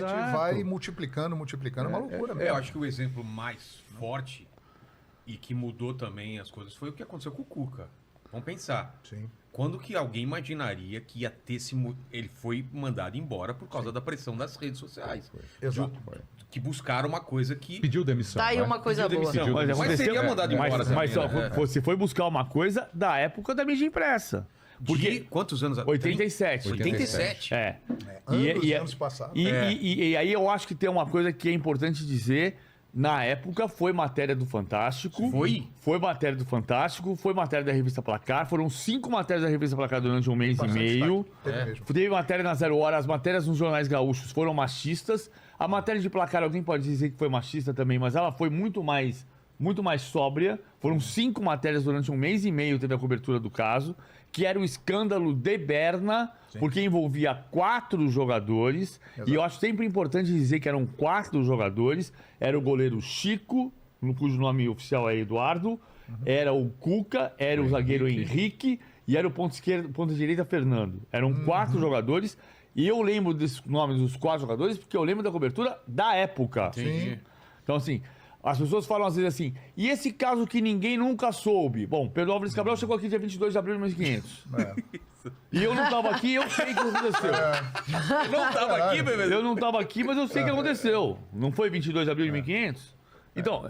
Exato. vai multiplicando, é uma loucura mesmo. Eu acho que o exemplo mais forte e que mudou também as coisas foi o que aconteceu com o Cuca. Vamos pensar. Sim. Quando que alguém imaginaria que ia ter ele foi mandado embora por causa da pressão das redes sociais. Exato. Que buscaram uma coisa que... Pediu demissão. Tá aí né? uma coisa Pediu boa. demissão. Pediu Mas seria mandado embora Mas também, só, né? você foi buscar uma coisa da época da mídia impressa. Porque quantos anos? 87. 87. É. Anos passados. E aí eu acho que tem uma coisa que é importante dizer. Na época foi matéria do Fantástico. Foi matéria do Fantástico, foi matéria da revista Placar. Foram 5 matérias da revista Placar durante um mês e meio. Teve matéria na 0 Hora. As matérias nos jornais gaúchos foram machistas. A matéria de Placar, alguém pode dizer que foi machista também, mas ela foi muito mais sóbria. Foram 5 matérias durante um mês e meio, teve a cobertura do caso, que era o escândalo de Berna, porque envolvia 4 jogadores. Exato. E eu acho sempre importante dizer que eram 4 jogadores. Era o goleiro Chico, cujo nome oficial é Eduardo, era o Cuca, era o zagueiro Henrique e era o ponta direita Fernando. Eram 4 jogadores. E eu lembro desses nomes dos 4 jogadores porque eu lembro da cobertura da época. Sim. Então, assim, as pessoas falam às vezes assim, e esse caso que ninguém nunca soube? Bom, Pedro Álvares Cabral chegou aqui dia 22 de abril de 1500. E eu não estava aqui, eu sei que aconteceu. Não estava aqui, bebê? Eu não estava aqui, mas eu sei que aconteceu. Não foi 22 de abril de 1500? Então,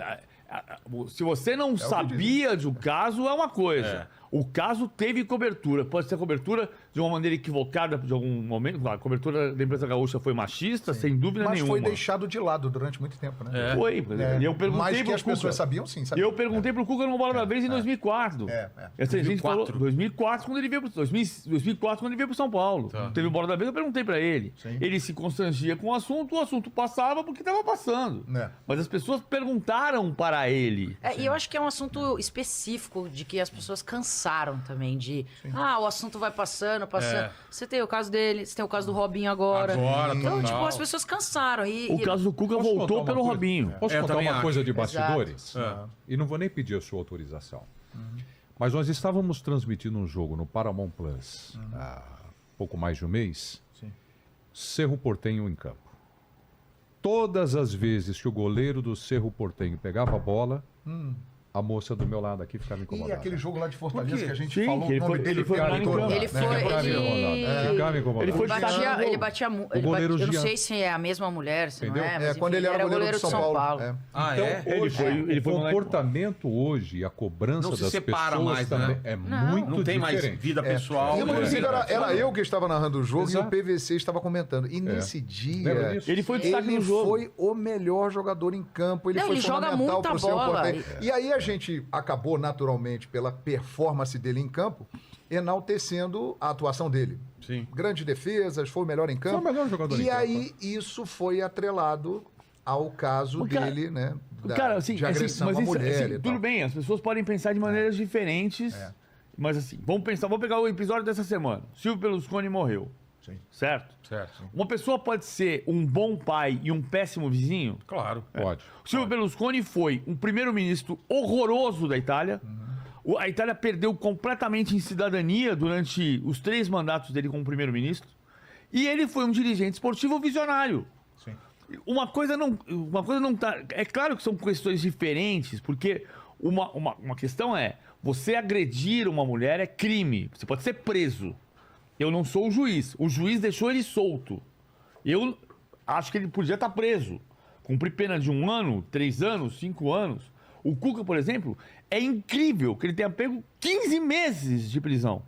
se você não sabia do caso, é uma coisa. O caso teve cobertura. Pode ser cobertura de uma maneira equivocada de algum momento. A cobertura da imprensa gaúcha foi machista, sem dúvida nenhuma. Mas foi deixado de lado durante muito tempo, né? Foi. E eu perguntei mais que pro as pessoas sabiam, sim. E eu perguntei pro Cuca numa bola da vez em 2004. A gente falou 2004 quando ele veio pro 2004 quando ele veio pro São Paulo. Teve bola da vez, eu perguntei pra ele. Ele se constrangia com o assunto passava porque tava passando. Mas as pessoas perguntaram para ele. E eu acho que é um assunto específico de que as pessoas cansaram também de... o assunto vai passando. Você tem o caso dele, você tem o caso do Robinho agora. Então, tipo, as pessoas cansaram. O caso do Cuca voltou pelo Robinho. Posso contar uma coisa de bastidores? E não vou nem pedir a sua autorização. Mas nós estávamos transmitindo um jogo no Paramount Plus há pouco mais de um mês. Cerro Porteño em campo. Todas as vezes que o goleiro do Cerro Porteño pegava a bola, a moça do meu lado aqui ficava incomodada. E aquele jogo lá de Fortaleza que a gente Sim, falou, que ele o nome foi- dele ele foi ficava lá em todo- campo. Ele foi... Ficava incomodado. Ele foi Ele batia... goleiro eu não Jean. sei se é a mesma mulher, se Entendeu? não é. Mas, quando enfim, ele era goleiro do São Paulo. Então, Ele hoje, foi o lá em- comportamento hoje, a cobrança Não se das separa pessoas mais, também né? é muito Não tem mais diferente. vida pessoal. E, inclusive, era eu que estava narrando o jogo Exato. e o PVC estava comentando. E nesse dia, Lembra disso? Ele foi destaque ele no jogo. foi o melhor jogador em campo. Ele Não, foi ele joga fundamental muita pro Cerro bola. Porteño. E aí a gente acabou, naturalmente, pela performance dele em campo, enaltecendo a atuação dele. Sim. Grandes defesas, foi o melhor em campo. Foi o melhor jogador em E campo. aí isso foi atrelado ao caso dele, né? Cara, assim, de agressão mas à isso, mulher assim, e tudo tal. bem, as pessoas podem pensar de maneiras diferentes, mas assim, vamos pegar o episódio dessa semana. Silvio Berlusconi morreu, Sim. certo? Certo. Uma pessoa pode ser um bom pai e um péssimo vizinho? Claro. Pode. O Silvio Berlusconi foi um primeiro-ministro horroroso da Itália. A Itália perdeu completamente em cidadania durante os 3 mandatos dele como primeiro-ministro. E ele foi um dirigente esportivo visionário. Sim. Uma coisa não tá... É claro que são questões diferentes, porque uma questão é, você agredir uma mulher é crime. Você pode ser preso. Eu não sou o juiz. O juiz deixou ele solto. Eu acho que ele podia estar preso. Cumprir pena de 1 ano, 3 anos, 5 anos. O Cuca, por exemplo, é incrível que ele tenha pego 15 meses de prisão.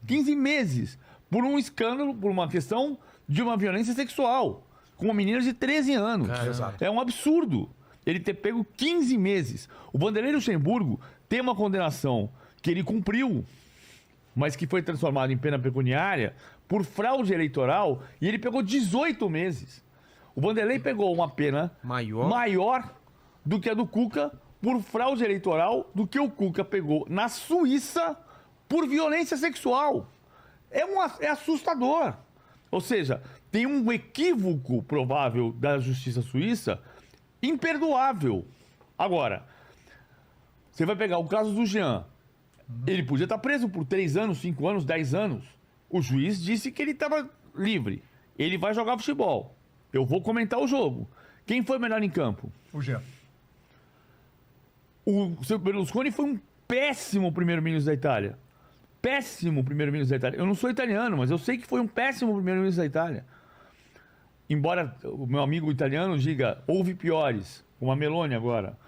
15 meses. Por um escândalo, por uma questão de uma violência sexual. Com uma menina de 13 anos. Exato. É um absurdo ele ter pego 15 meses. O Vanderlei Luxemburgo tem uma condenação que ele cumpriu, mas que foi transformado em pena pecuniária por fraude eleitoral, e ele pegou 18 meses. O Vanderlei pegou uma pena maior do que a do Cuca por fraude eleitoral, do que o Cuca pegou na Suíça por violência sexual. É assustador. Ou seja, tem um equívoco provável da justiça suíça imperdoável. Agora, você vai pegar o caso do Jean. Ele podia estar preso por 3 anos, 5 anos, 10 anos. O juiz disse que ele estava livre. Ele vai jogar futebol. Eu vou comentar o jogo. Quem foi melhor em campo? O Jean. O seu Berlusconi foi um péssimo primeiro-ministro da Itália. Péssimo primeiro-ministro da Itália. Eu não sou italiano, mas eu sei que foi um péssimo primeiro-ministro da Itália. Embora o meu amigo italiano diga, houve piores, como a Meloni agora.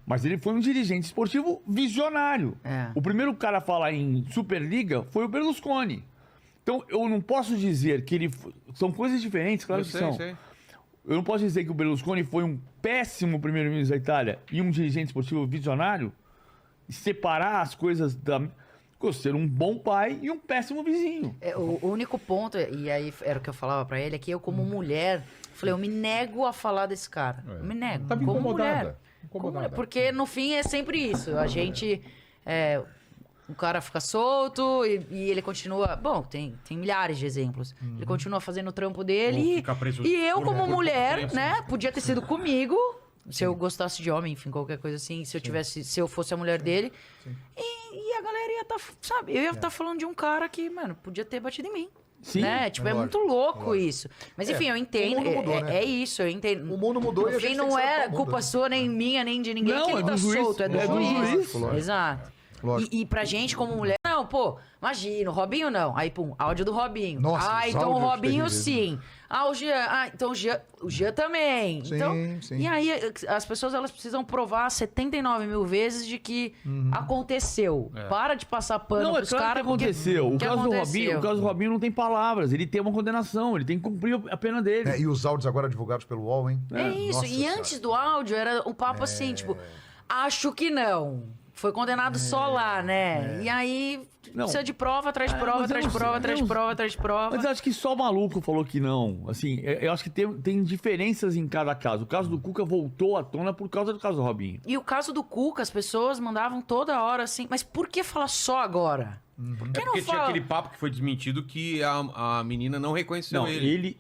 Mas ele foi um dirigente esportivo visionário. O primeiro cara a falar em Superliga foi o Berlusconi. Então, eu não posso dizer que ele... São coisas diferentes, claro que são. Eu não posso dizer que o Berlusconi foi um péssimo primeiro-ministro da Itália e um dirigente esportivo visionário e separar as coisas da... Ser um bom pai e um péssimo vizinho. O único ponto, e aí era o que eu falava pra ele, é que eu como mulher, falei, eu me nego a falar desse cara. Eu me nego. Tá como incomodada. mulher. Porque no fim é sempre isso. A gente... o cara fica solto e ele continua... Bom, tem milhares de exemplos. Ele continua fazendo o trampo dele e eu como mulher, né? Podia ter sido comigo, se eu gostasse de homem, enfim, qualquer coisa assim. Se eu fosse a mulher dele. E a galera ia estar, sabe? Eu ia estar falando de um cara que, mano, podia ter batido em mim. Sim. Né? Tipo, é muito louco isso. Mas enfim, eu entendo. O mundo mudou, né? É isso, eu entendo. O mundo mudou e a gente não é culpa sua, nem minha, nem de ninguém que ele tá solto. É do juiz. Exato. E pra gente, como mulher, não, pô, imagina, o Robinho não. Aí, pum, áudio do Robinho. Nossa, então o Robinho sim. O Jean. Então o Jean também. Sim, então, sim. E aí, as pessoas elas precisam provar 79 mil vezes de que aconteceu. Para de passar pano pros caras. Não, aconteceu. O caso do Robinho não tem palavras. Ele tem uma condenação. Ele tem que cumprir a pena dele. E os áudios agora divulgados pelo UOL, hein? É isso. Nossa, e antes do áudio era um papo assim, tipo, acho que não. Foi condenado só lá, né? E aí, precisa de prova, atrás de prova, atrás de prova, atrás de prova, atrás de prova. Mas eu acho que só o maluco falou que não. Assim, eu acho que tem diferenças em cada caso. O caso do Cuca voltou à tona por causa do caso do Robinho. E o caso do Cuca, as pessoas mandavam toda hora assim, mas por que falar só agora? Porque tinha aquele papo que foi desmentido que a menina não reconheceu ele.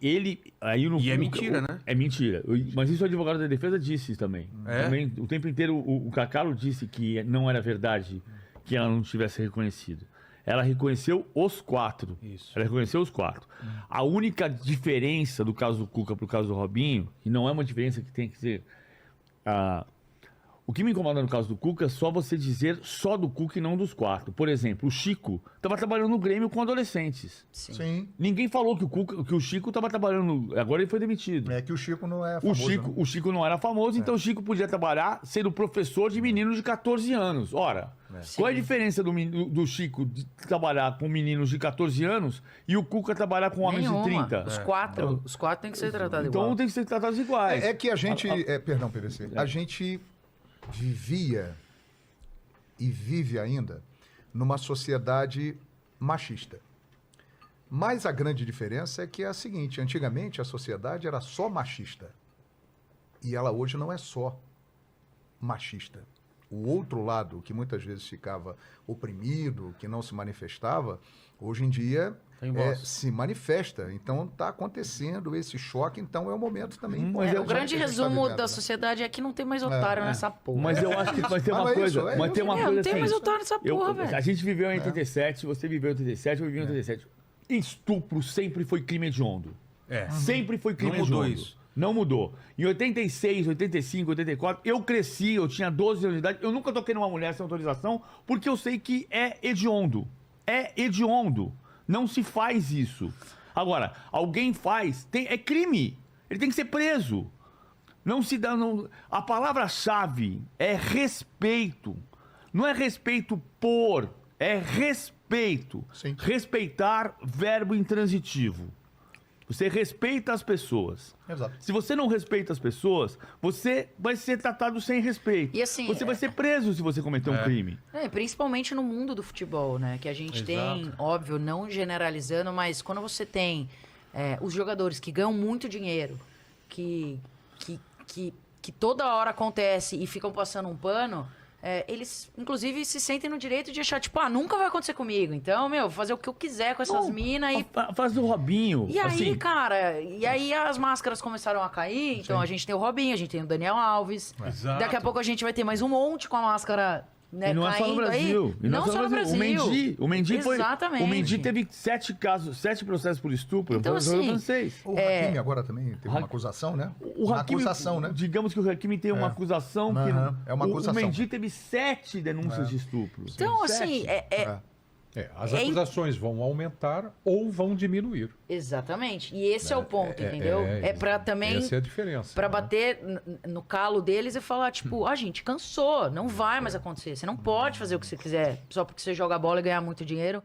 Aí no, é mentira, né? É mentira. Mas isso o advogado da defesa disse também. Também o tempo inteiro o Cacalo disse que não era verdade que ela não tivesse reconhecido. Ela reconheceu os 4. Isso. Ela reconheceu os 4. A única diferença do caso do Cuca pro caso do Robinho, e não é uma diferença que tem que ser... O que me incomoda no caso do Cuca é só você dizer só do Cuca e não dos 4. Por exemplo, o Chico estava trabalhando no Grêmio com adolescentes. Sim. Ninguém falou que o Chico estava trabalhando... Agora ele foi demitido. É que o Chico não é famoso. O Chico não era famoso, então o Chico podia trabalhar sendo professor de meninos de 14 anos. Ora, qual é a diferença do Chico de trabalhar com meninos de 14 anos e o Cuca trabalhar com homens de 30? Os 4 têm que ser tratados igual. Então tem que ser tratados iguais. É que a gente... Perdão, PVC. A gente... vivia e vive ainda numa sociedade machista. Mas a grande diferença é que é a seguinte, antigamente a sociedade era só machista. E ela hoje não é só machista. O outro lado, que muitas vezes ficava oprimido, que não se manifestava, hoje em dia se manifesta. Então está acontecendo esse choque, então é o momento também. O grande resumo da sociedade é que não tem mais otário nessa porra. Mas eu acho que vai ter uma coisa. Não tem mais otário nessa porra, velho. A gente viveu em 87, você viveu em 87, eu vivi em 87. Estupro sempre foi crime hediondo. Sempre foi crime hediondo. Não mudou isso. Não mudou. Em 86, 85, 84, eu cresci, eu tinha 12 anos de idade, eu nunca toquei numa mulher sem autorização, porque eu sei que é hediondo. É hediondo. Não se faz isso. Agora, alguém faz, é crime. Ele tem que ser preso. Não se dá. A palavra-chave é respeito. Não é respeito por, é respeito. Sim. Respeitar, verbo intransitivo. Você respeita as pessoas. Exato. Se você não respeita as pessoas, você vai ser tratado sem respeito. E assim, você vai ser preso se você cometer um crime. Principalmente no mundo do futebol, né? Que a gente tem, óbvio, não generalizando, mas quando você tem os jogadores que ganham muito dinheiro, que toda hora acontece e ficam passando um pano... eles, inclusive, se sentem no direito de achar, tipo, nunca vai acontecer comigo. Então, vou fazer o que eu quiser com essas minas. Faz do Robinho. E aí, assim... cara, as máscaras começaram a cair. Então, a gente tem o Robinho, a gente tem o Daniel Alves. Exato. Daqui a pouco a gente vai ter mais um monte com a máscara né, e não é só no Brasil. Aí, não só no Brasil. O Mendy foi. Exatamente. O Mendy teve 7 processos por estupro. Então, assim, francês. O Hakimi agora também teve uma acusação, né? Uma acusação, né? Digamos que o Hakimi tem uma acusação. Que é uma acusação. O Mendy teve 7 denúncias de estupro. Então, assim, as acusações vão aumentar ou vão diminuir. Exatamente. E esse é o ponto, entendeu? É pra também... Essa é a diferença. Pra bater no calo deles e falar, tipo, a gente cansou, não vai mais acontecer. Você não pode fazer o que você quiser só porque você joga bola e ganhar muito dinheiro.